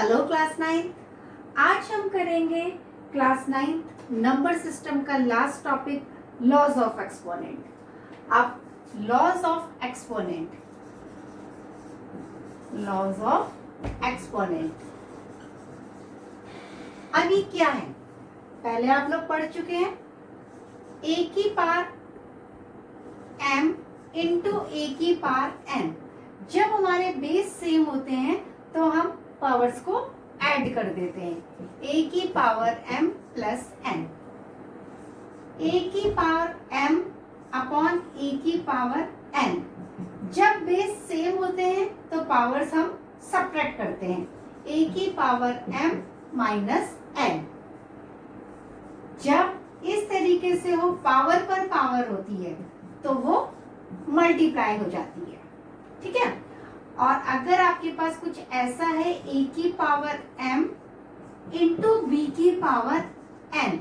Hello class 9। आज हम करेंगे क्लास 9 नंबर सिस्टम का last topic laws of exponent. अब लॉज ऑफ एक्सपोनेंट अभी क्या है, पहले आप लोग पढ़ चुके हैं ए की पावर m इंटू ए की पावर n। जब हमारे बेस सेम होते हैं तो हम पावर्स को ऐड कर देते हैं। a की power m plus n, a की पावर m अपॉन a की पावर n। जब बेस सेम होते हैं तो पावर्स हम सब्ट्रैक्ट करते हैं, a की पावर m माइनस n। जब इस तरीके से हो पावर पर पावर होती है तो वो मल्टीप्लाई हो जाती है, ठीक है। और अगर आपके पास कुछ ऐसा है a की पावर m इंटू b की पावर n,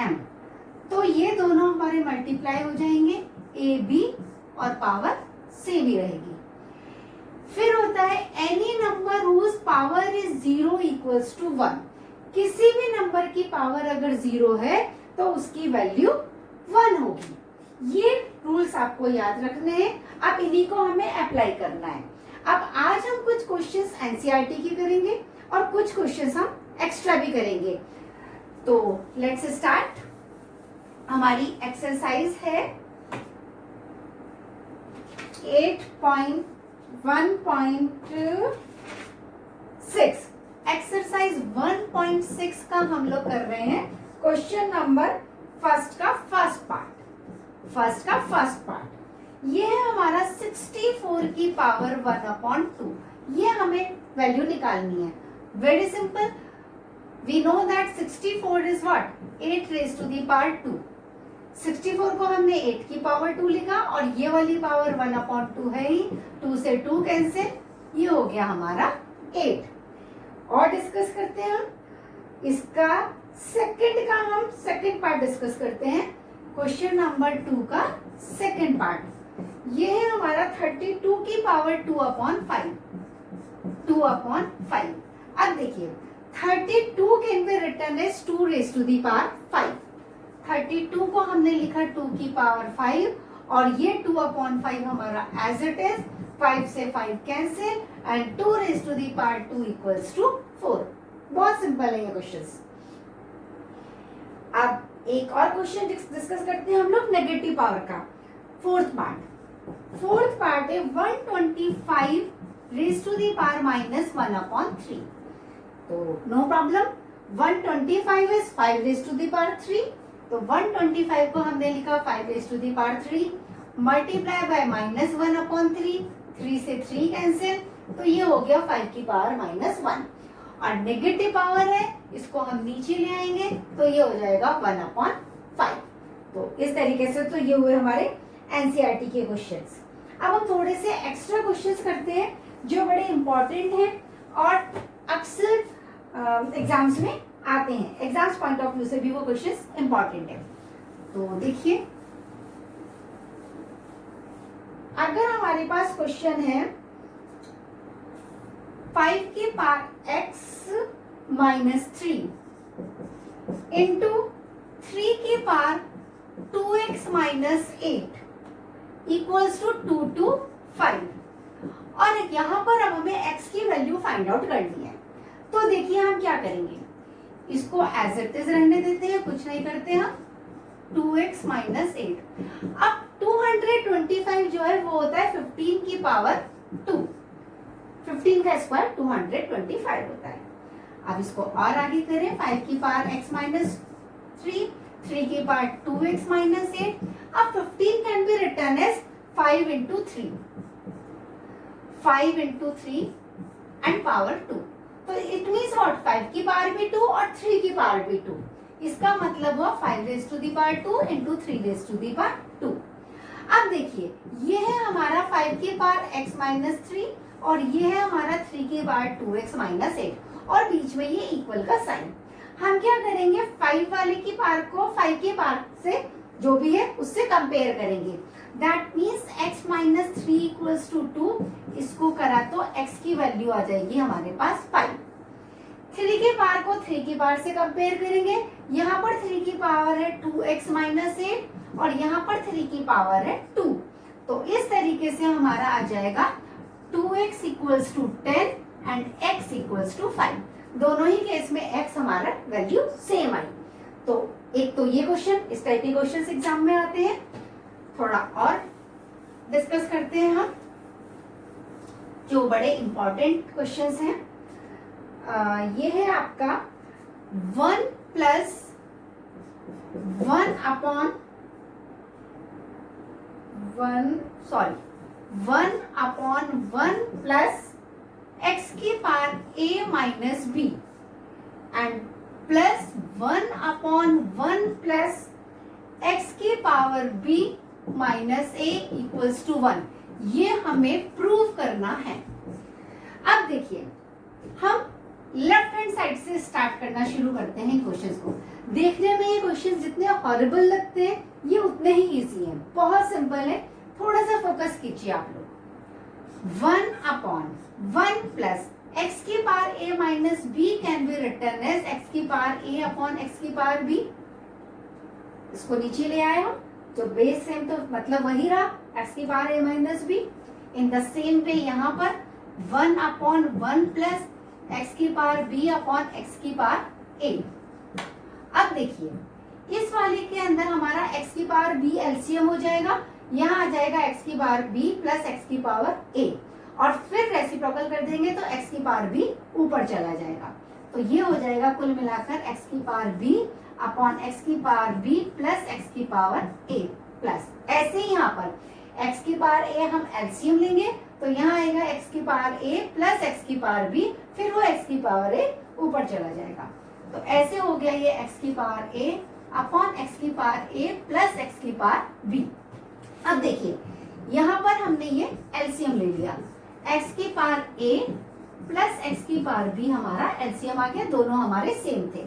m, तो ये दोनों हमारे मल्टीप्लाई हो जाएंगे, a b और पावर सेम ही रहेगी। फिर होता है any number whose power is 0 equals to 1। किसी भी नंबर की पावर अगर 0 है तो उसकी वैल्यू 1 होगी। ये रूल्स आपको याद रखने हैं, अब इन्हीं को हमें अप्लाई करना है। अब आज हम कुछ क्वेश्चंस एनसीईआरटी की करेंगे और कुछ क्वेश्चंस हम एक्स्ट्रा भी करेंगे। तो लेट्स स्टार्ट। हमारी एक्सरसाइज है 8.1.6। एक्सरसाइज 1.6 का हम लोग कर रहे हैं क्वेश्चन नंबर फर्स्ट का फर्स्ट पार्ट। ये है हमारा 64 की पावर 1/2। ये हमें वैल्यू निकालनी है। Very simple, we know that 64 is what, 8 raise to the power 2। 64 को हमने 8 की पावर 2 लिखा और ये वाली पावर 1/2 है ही, 2 से 2 कैंसिल, ये हो गया हमारा 8। और डिस्कस करते हैं हम इसका सेकंड पार्ट डिस्कस करते हैं। क्वेश्चन नंबर 2 का सेकंड पार्ट, ये है हमारा 32 की पावर 2/5। अब देखिए 32 can be written as 2 raise to the power 5। 32 को हमने लिखा 2 की पावर 5 और ये 2/5 हमारा एज इट इज, 5 से 5 cancel and 2 raise to the power 2 equals to 4। बहुत सिंपल है ये क्वेश्चंस। अब एक और क्वेश्चन डिस्कस करते हैं हम लोग नेगेटिव पावर का। फोर्थ पार्ट है 125 raise to the power minus 1/3। तो no problem, 125 is 5 raise to the power 3। तो 125 को हमने लिखा 5 raise to the power 3 multiply by minus 1/3, 3 से 3 कैंसिल, तो ये हो गया 5 की पावर माइनस 1। और नेगेटिव पावर है, इसको हम नीचे ले आएंगे तो ये हो जाएगा 1/5। तो इस तरीके से तो ये हुए हमारे एनसीईआरटी के क्वेश्चंस। अब हम थोड़े से एक्स्ट्रा क्वेश्चंस करते हैं जो बड़े इंपॉर्टेंट हैं और अक्सर एग्जाम्स में आते हैं। एग्जाम्स पॉइंट ऑफ व्यू से भी वो क्वेश्चंस इंपॉर्टेंट है। तो देखिए, अगर हमारे पास क्वेश्चन है 5 की पावर x माइनस 3 इंटू 3 की power 2x minus 8 equals to 2 to 5, और यहाँ पर अब हमें x की वैल्यू फाइंड आउट करनी है। तो देखिए हम क्या करेंगे, इसको एज इट इज रहने देते हैं, कुछ नहीं करते हम, 2x माइनस 8। अब 225 जो है वो होता है 15 की पावर 2। 15 का स्क्वायर 225 होता है। अब इसको और आगे करें, 5 की पावर x माइनस 3, 3 की पावर 2x माइनस 8। अब 15 can be written as 5 into 3 and power 2। तो इट मीन्स व्हाट, 5 की पावर भी 2 और 3 की पावर भी 2। इसका मतलब हुआ 5 raise to the power 2 into 3 raise to the power 2। अब देखिए ये है हमारा 5 की पावर x माइनस 3 और ये है हमारा 3 की पावर 2x माइनस 8 और बीच में ये इक्वल का साइन। हम क्या करेंगे, 5 वाले की पावर को 5 की पावर से जो भी है उससे कंपेयर करेंगे। That means x minus 3 equals to 2, इसको करा तो x की वैल्यू आ जाएगी हमारे पास 5। 3 के पावर को 3 की पावर से कंपेयर करेंगे, यहाँ पर 3 की पावर है 2x माइनस 8 और यहाँ पर 3 की पावर है 2, तो इस तरीके से हमारा आ जाएगा 2x equals to 10 and x equals to 5। दोनों ही केस में x हमारा वैल्यू सेम आई। तो एक तो ये क्वेश्चन, इस टाइप के क्वेश्चन एग्जाम में आते हैं। थोड़ा और डिस्कस करते हैं हम जो बड़े इंपॉर्टेंट क्वेश्चंस हैं। ये है आपका 1 प्लस 1 अपॉन 1 प्लस x की power a minus b and plus 1 upon 1 plus x की power b minus a equals to 1। ये हमें प्रूव करना है। अब देखिए, हम लेफ्ट हैंड साइड से स्टार्ट करना शुरू करते हैं क्वेश्चंस को। देखने में ये क्वेश्चंस जितने हॉरिबल लगते हैं, ये उतने ही इजी हैं, बहुत सिंपल है। थोड़ा सा फोकस कीजिए आप लोग। 1 अपॉन 1 प्लस x की power a minus b can be written as x की पावर a अपॉन x की पावर b। इसको नीचे ले आए हम, जो बेस सेम तो मतलब वही रहा, x की power a minus b। In the same way यहाँ पर 1 अपॉन 1 प्लस x की पावर b अपॉन x की पावर a। अब देखिए, इस वाले के अंदर हमारा x की पावर b एलसीएम हो जाएगा, यहाँ आ जाएगा x की पावर b प्लस x की पावर a, और फिर रेसिप्रोकल कर देंगे तो x की पावर b ऊपर चला जाएगा। तो ये हो जाएगा कुल मिलाकर x की पावर b अपॉन x की पावर b प्लस x की पावर a प्लस। ऐसे ही यहाँ पर x की पावर a हम एलसीएम लेंगे तो यहाँ आएगा x की पावर a प्लस x की पावर b, फिर वो x की पावर a ऊपर चला जाएगा। तो ऐसे हो गया ये x की पावर a अपॉन x की पावर a प्लस x की पावर b। अब देखिए, यहाँ पर हमने ये एलसीएम ले लिया, x की पावर a प्लस x की पावर b हमारा एलसीएम आ गया, दोनों हमारे सेम थे।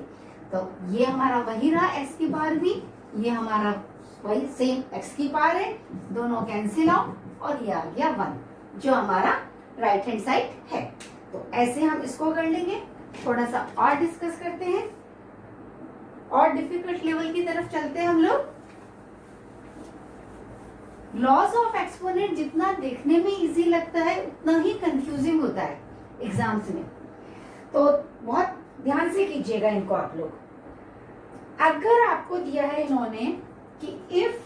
तो ये हमारा वही रहा x की पावर b, ये हमारा वही सेम x की पावर है, दोनों कैंसिल आउट, और ये आ गया 1 जो हमारा राइट हैंड साइड है। तो ऐसे हम इसको कर लेंगे। थोड़ा सा और डिस्कस करते हैं, और डिफिकल्ट लेवल की तरफ चलते हैं हम लोग। लॉज ऑफ एक्सपोनेंट जितना देखने में इजी लगता है, उतना ही कंफ्यूजिंग होता है एग्जाम्स में, तो बहुत ध्यान से कीजिएगा इनको आप लोग। अगर आपको दिया है इन्होंने कि इफ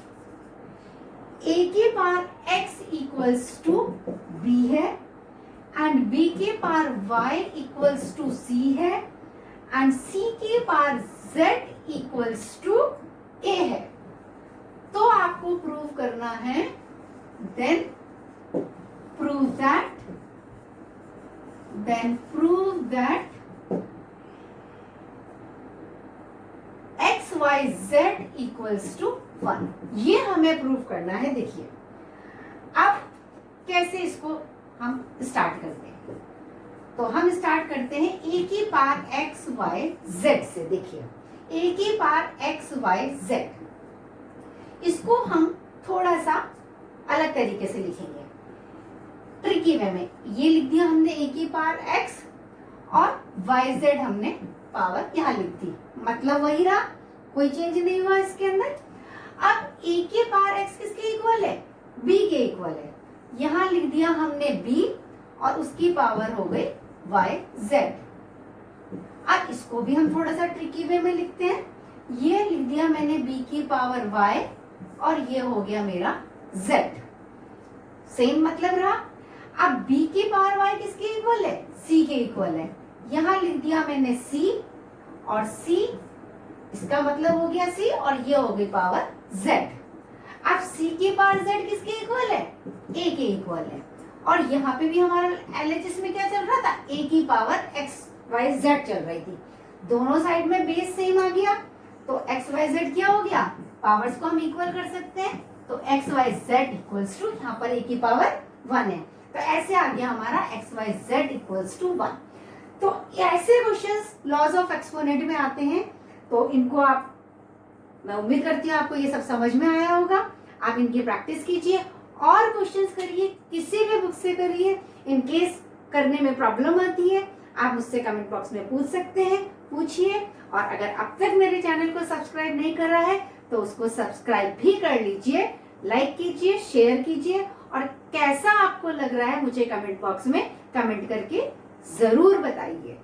a की power x equals to b है एंड b की power y equals to c है एंड c की power z equals to a है, तो आपको प्रूव करना है, then prove that x y z equals to 1। ये हमें प्रूव करना है। देखिए, अब कैसे इसको हम स्टार्ट करते हैं, तो हम स्टार्ट करते हैं a की पावर x y z से। देखिए, a की पावर x y z, इसको हम थोड़ा सा अलग तरीके से लिखेंगे, ट्रिकी वे में। ये लिख दिया हमने a की पावर x और yz हमने पावर यहाँ लिख दी, मतलब वही रहा, कोई चेंज नहीं हुआ इसके अंदर। अब a की पावर x किसके इक्वल है, b के इक्वल है, यहाँ लिख दिया हमने b और उसकी पावर हो गई yz। अब इसको भी हम थोड़ा सा ट्रिकी वे में लिखते हैं, ये लिख दिया मैंने b की पावर y और ये हो गया मेरा z, सेम मतलब रहा। अब b की पावर y किसके इक्वल है, c के इक्वल है, यहाँ लिख दिया मैंने c और c, इसका मतलब हो गया c और ये हो गई पावर z। अब c की पावर z किसके इक्वल है, a के इक्वल है, और यहाँ पे भी हमारा LHS में क्या चल रहा था, a की पावर x y z चल रही थी। दोनों साइड में बेस सेम आ गया, तो x y z क्या हो गया, पावर्स को हम इक्वल कर सकते हैं, तो x y z equals to, यहाँ पर a की पावर 1 है, तो ऐसे आ गया हमारा x y z equals to 1। तो ऐसे क्वेश्चंस लॉज ऑफ एक्सपोनेंट में आते हैं, तो इनको आप, मैं उम्मीद करती हूँ आपको ये सब समझ में आया होगा। आप इनकी प्रैक्टिस कीजिए और क्वेश्चंस करिए, किसी भी बुक से करिए। इन केस करने में प्रॉब्लम आती है आप मुझसे कमेंट बॉक्स में पूछ सकते हैं, पूछिए। और अगर अब तक मेरे चैनल को सब्सक्राइब नहीं कर रहा है तो उसको सब्सक्राइब भी कर लीजिए, लाइक कीजिए, शेयर कीजिए और कैसा आपको लग रहा है मुझे कमेंट बॉक्स में कमेंट करके जरूर बताइए।